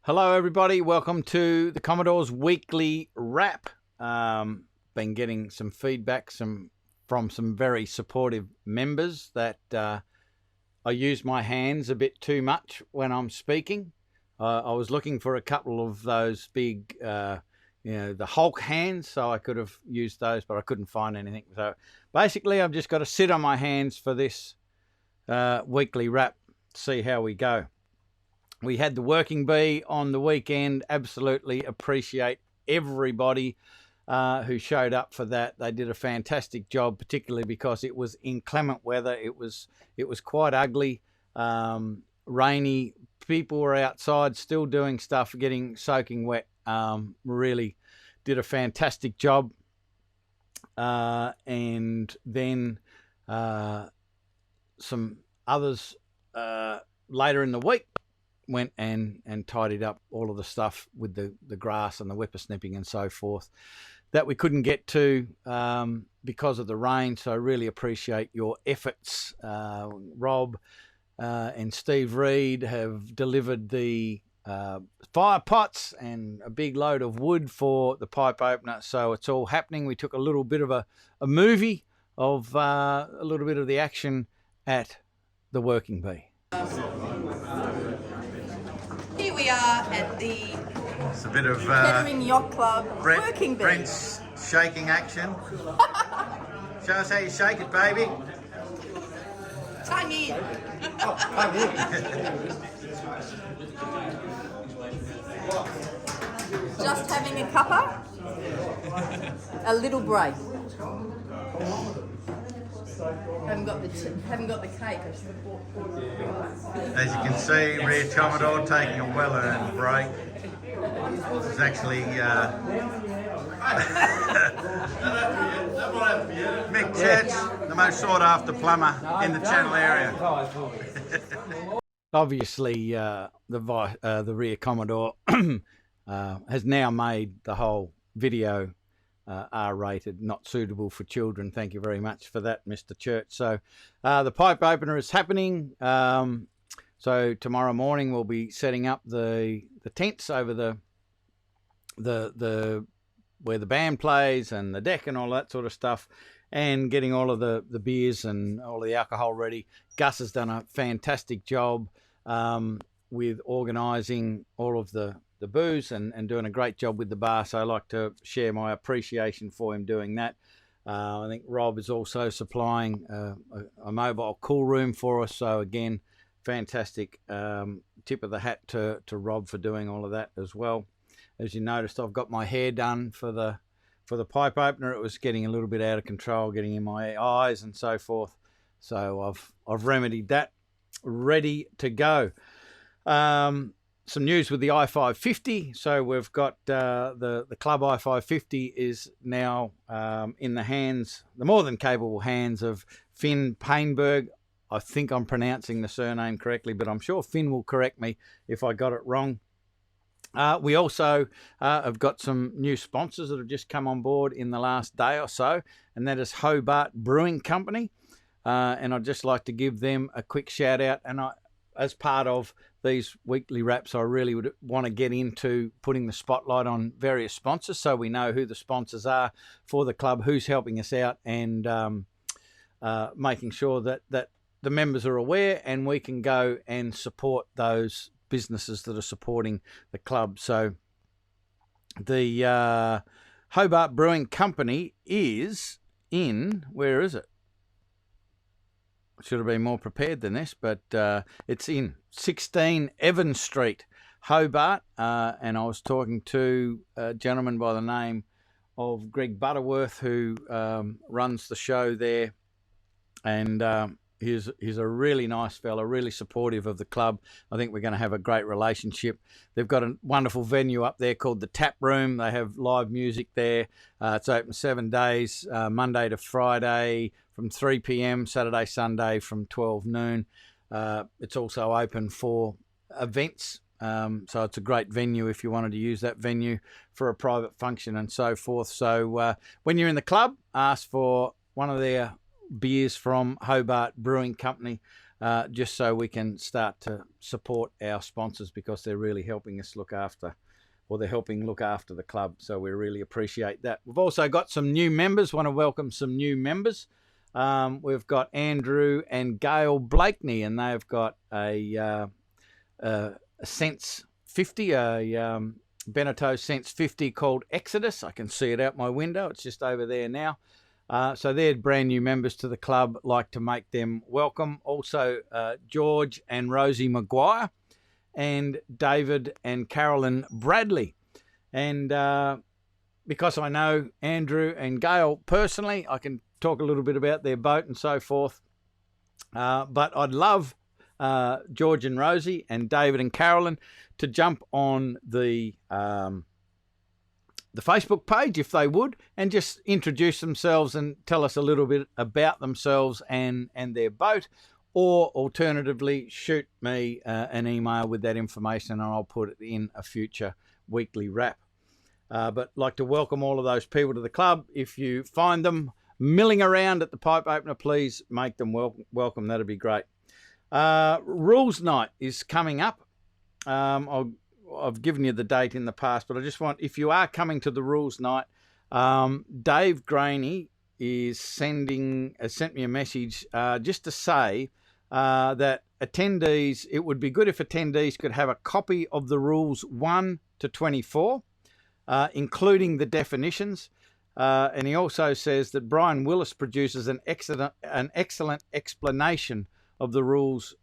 Hello everybody, welcome to the Commodores weekly wrap. Been getting some feedback from some very supportive members that I use my hands a bit too much when I'm speaking. I was looking for a couple of those big, the Hulk hands, so I could have used those, but I couldn't find anything. So basically I've just got to sit on my hands for this weekly wrap, see how we go. We had the working bee on the weekend. Absolutely appreciate everybody who showed up for that. They did a fantastic job, particularly because it was inclement weather. It was quite ugly, rainy. People were outside still doing stuff, getting soaking wet. Really did a fantastic job. And then some others later in the week went and tidied up all of the stuff with the grass and the whippersnipping and so forth that we couldn't get to because of the rain. So I really appreciate your efforts. Rob and Steve Reed have delivered the fire pots and a big load of wood for the pipe opener. So it's all happening. We took a little bit of a movie of a little bit of the action at the working bee. Here we are at the It's a bit of Kettering Yacht Club working bee. Brent's shaking action. Show us how you shake it, baby. Tongue in. Just having a cuppa. A little break. Haven't got the cake. I should have bought. As you can see, Rear Commodore taking a well-earned break. It's actually Mick Church, the most sought-after plumber in the Channel area. Obviously, the Rear Commodore has now made the whole video R-rated, not suitable for children. Thank you very much for that, Mr. Church. So the pipe opener is happening. So tomorrow morning we'll be setting up the tents over the where the band plays and the deck and all that sort of stuff, and getting all of the beers and all the alcohol ready. Gus has done a fantastic job with organising all of the booze and doing a great job with the bar. So I like to share my appreciation for him doing that. I think Rob is also supplying a mobile cool room for us. So again, fantastic. Tip of the hat to Rob for doing all of that as well. As you noticed, I've got my hair done for the pipe opener. It was getting a little bit out of control, getting in my eyes and so forth. So I've remedied that, ready to go. Some news with the i550. So we've got the club i550 is now in the hands, the more than capable hands of Finn Painberg. I think I'm pronouncing the surname correctly, but I'm sure Finn will correct me if I got it wrong. We also have got some new sponsors that have just come on board in the last day or so, and that is Hobart Brewing Company. And I'd just like to give them a quick shout out. And as part of these weekly wraps, I really would want to get into putting the spotlight on various sponsors so we know who the sponsors are for the club, who's helping us out, and making sure that the members are aware and we can go and support those businesses that are supporting the club. So the Hobart Brewing Company is in, where is it? Should have been more prepared than this, but it's in 16 Evans Street, Hobart. And I was talking to a gentleman by the name of Greg Butterworth, who runs the show there. And he's a really nice fella, really supportive of the club. I think we're going to have a great relationship. They've got a wonderful venue up there called the Tap Room. They have live music there. It's open 7 days, Monday to Friday from 3 p.m, Saturday, Sunday from 12 noon. It's also open for events. So it's a great venue if you wanted to use that venue for a private function and so forth. So when you're in the club, ask for one of their beers from Hobart Brewing Company. just so we can start to support our sponsors, because they're really helping us look after the club. So we really appreciate that. We've also got some new members. Want to welcome some new members. We've got Andrew and Gail Blakeney, and they've got a Sense 50, a Beneteau Sense 50 called Exodus. I can see it out my window. It's just over there now. So they're brand new members to the club. Like to make them welcome. Also, George and Rosie Maguire, and David and Carolyn Bradley. And because I know Andrew and Gail personally, I can talk a little bit about their boat and so forth. But I'd love George and Rosie and David and Carolyn to jump on the Facebook page, if they would, and just introduce themselves and tell us a little bit about themselves and their boat, or alternatively shoot me an email with that information and I'll put it in a future weekly wrap. But like to welcome all of those people to the club. If you find them milling around at the pipe opener, please make them welcome. That'd be great. Rules night is coming up. I've given you the date in the past, but I just want, if you are coming to the rules night, Dave Graney has sent me a message just to say that attendees, it would be good if attendees could have a copy of the rules 1 to 24, including the definitions. And he also says that Brian Willis produces an excellent explanation of the rules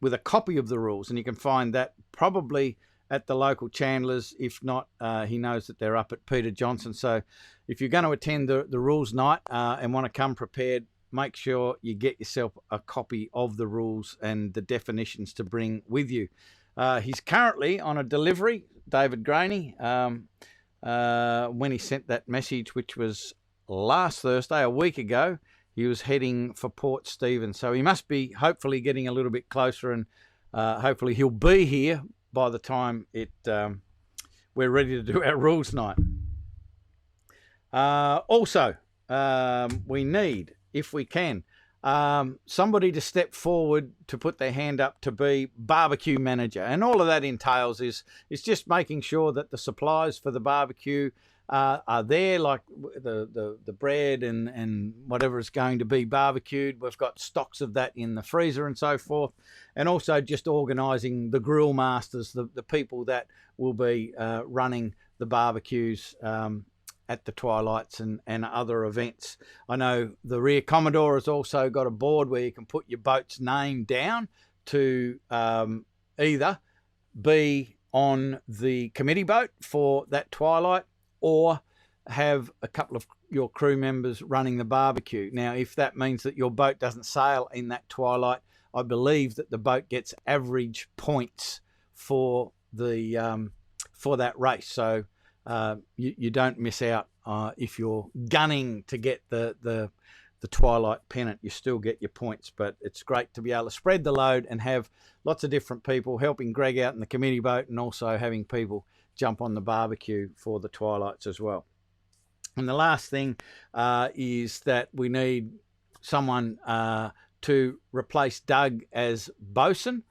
with a copy of the rules, and you can find that probably at the local Chandlers. If not, he knows that they're up at Peter Johnson. So if you're going to attend the rules night and want to come prepared, make sure you get yourself a copy of the rules and the definitions to bring with you. He's currently on a delivery, David Graney, when he sent that message, which was last Thursday, a week ago. He was heading for Port Stephens. So he must be hopefully getting a little bit closer, and hopefully he'll be here by the time we're ready to do our rules night. Also, we need, if we can, somebody to step forward to put their hand up to be barbecue manager. And all of that entails is just making sure that the supplies for the barbecue are there, like the bread and whatever is going to be barbecued. We've got stocks of that in the freezer and so forth. And also just organising the grill masters, the people that will be running the barbecues at the twilights and other events. I know the rear Commodore has also got a board where you can put your boat's name down to either be on the committee boat for that twilight, or have a couple of your crew members running the barbecue. Now, if that means that your boat doesn't sail in that twilight, I believe that the boat gets average points for the for that race. So you don't miss out if you're gunning to get the twilight pennant. You still get your points, but it's great to be able to spread the load and have lots of different people helping Greg out in the committee boat, and also having people jump on the barbecue for the twilights as well. And the last thing is that we need someone to replace Doug as Bosun.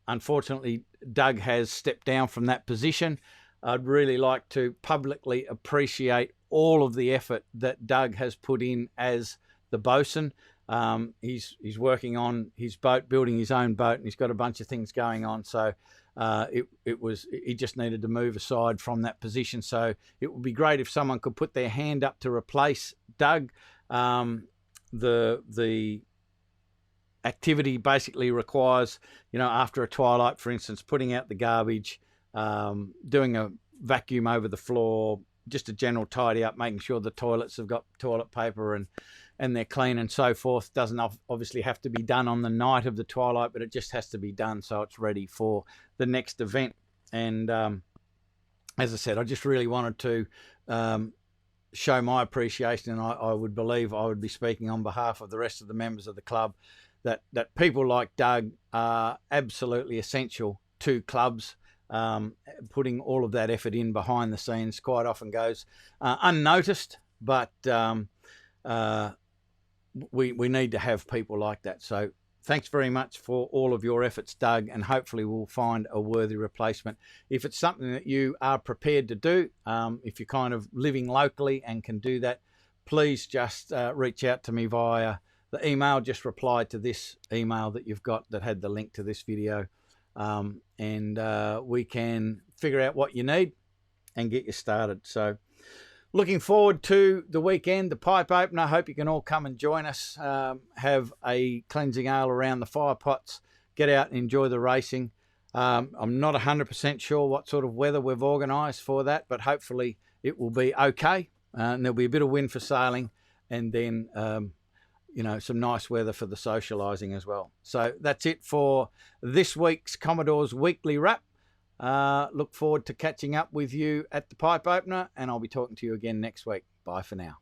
Unfortunately, Doug has stepped down from that position. I'd really like to publicly appreciate all of the effort that Doug has put in as the bosun. He's working on his boat, building his own boat, and he's got a bunch of things going on. So he just needed to move aside from that position. So it would be great if someone could put their hand up to replace Doug. The activity basically requires, after a twilight, for instance, putting out the garbage, doing a vacuum over the floor, just a general tidy up, making sure the toilets have got toilet paper and they're clean and so forth. Doesn't obviously have to be done on the night of the twilight, but it just has to be done so it's ready for the next event. And as I said, I just really wanted to show my appreciation, and I would believe I would be speaking on behalf of the rest of the members of the club, that people like Doug are absolutely essential to clubs. Putting all of that effort in behind the scenes quite often goes unnoticed, but we need to have people like that. So thanks very much for all of your efforts, Doug, and hopefully we'll find a worthy replacement. If it's something that you are prepared to do, if you're kind of living locally and can do that, please just reach out to me via the email. Just reply to this email that you've got that had the link to this video, and we can figure out what you need and get you started. So looking forward to the weekend, the pipe opener. Hope you can all come and join us, have a cleansing ale around the fire pots, get out and enjoy the racing. I'm not 100% sure what sort of weather we've organised for that, but hopefully it will be okay. And there'll be a bit of wind for sailing, and then some nice weather for the socialising as well. So that's it for this week's Commodores Weekly Wrap. Look forward to catching up with you at the pipe opener, and I'll be talking to you again next week. Bye for now.